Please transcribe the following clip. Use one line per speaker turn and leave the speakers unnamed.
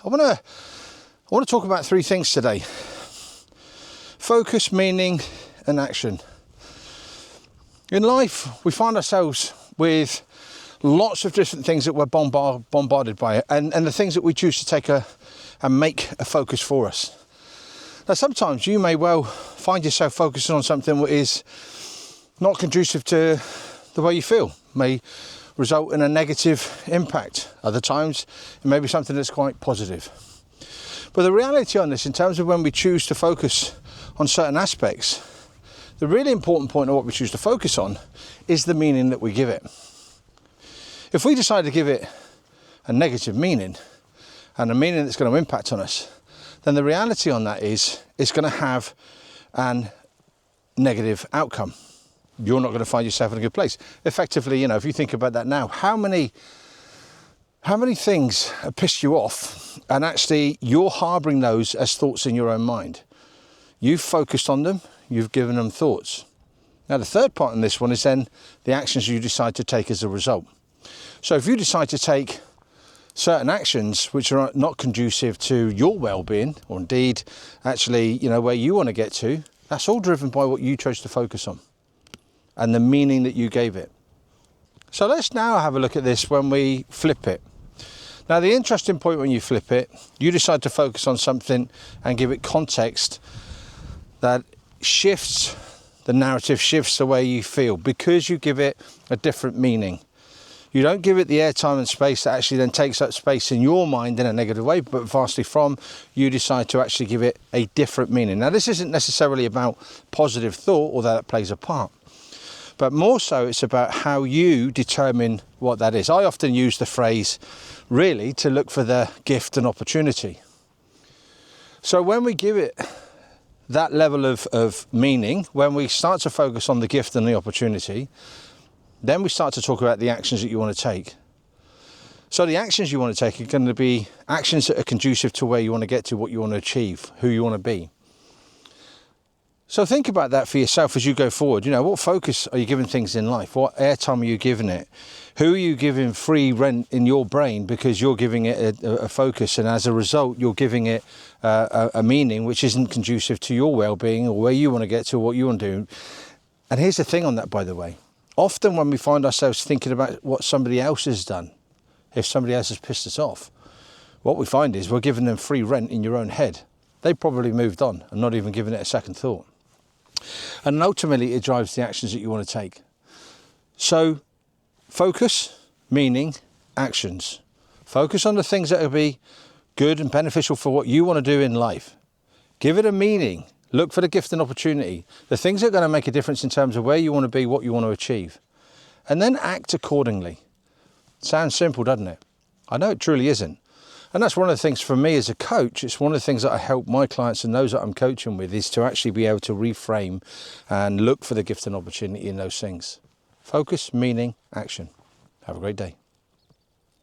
I want to talk about three things today: focus, meaning, and action. In life, we find ourselves with lots of different things that we're bombarded by, and the things that we choose to take and make a focus for us. Now, sometimes you may well find yourself focusing on something that is not conducive to the way you feel, may result in a negative impact. Other times, it may be something that's quite positive. But the reality on this, in terms of when we choose to focus on certain aspects, the really important point of what we choose to focus on is the meaning that we give it. If we decide to give it a negative meaning, and a meaning that's going to impact on us, then the reality on that is it's going to have a negative outcome. You're not going to find yourself in a good place. Effectively, if you think about that now, how many things have pissed you off, and actually you're harbouring those as thoughts in your own mind? You've focused on them, you've given them thoughts. Now, the third part in this one is then the actions you decide to take as a result. So if you decide to take certain actions which are not conducive to your well-being, or indeed actually, where you want to get to, that's all driven by what you chose to focus on and the meaning that you gave it. So let's now have a look at this when we flip it. Now, the interesting point when you flip it, you decide to focus on something and give it context that shifts the narrative, shifts the way you feel, because you give it a different meaning. You don't give it the airtime and space that actually then takes up space in your mind in a negative way, but vastly from, you decide to actually give it a different meaning. Now, this isn't necessarily about positive thought, although that plays a part, but more so it's about how you determine what that is. I often use the phrase, really, to look for the gift and opportunity. So when we give it that level of meaning, when we start to focus on the gift and the opportunity, then we start to talk about the actions that you want to take. So the actions you want to take are going to be actions that are conducive to where you want to get to, what you want to achieve, who you want to be. So think about that for yourself as you go forward. What focus are you giving things in life? What airtime are you giving it? Who are you giving free rent in your brain because you're giving it a focus, and as a result you're giving it a meaning which isn't conducive to your well-being or where you want to get to, what you want to do. And here's the thing on that, by the way. Often when we find ourselves thinking about what somebody else has done, if somebody else has pissed us off, what we find is we're giving them free rent in your own head. They probably moved on and not even given it a second thought. And ultimately it drives the actions that you want to take. So focus, meaning, actions. Focus on the things that will be good and beneficial for what you want to do in life. Give it a meaning. Look for the gift and opportunity, the things that are going to make a difference in terms of where you want to be, what you want to achieve. And then act accordingly. Sounds simple, doesn't it? I know it truly isn't. And that's one of the things for me as a coach. It's one of the things that I help my clients and those that I'm coaching with, is to actually be able to reframe and look for the gift and opportunity in those things. Focus, meaning, action. Have a great day.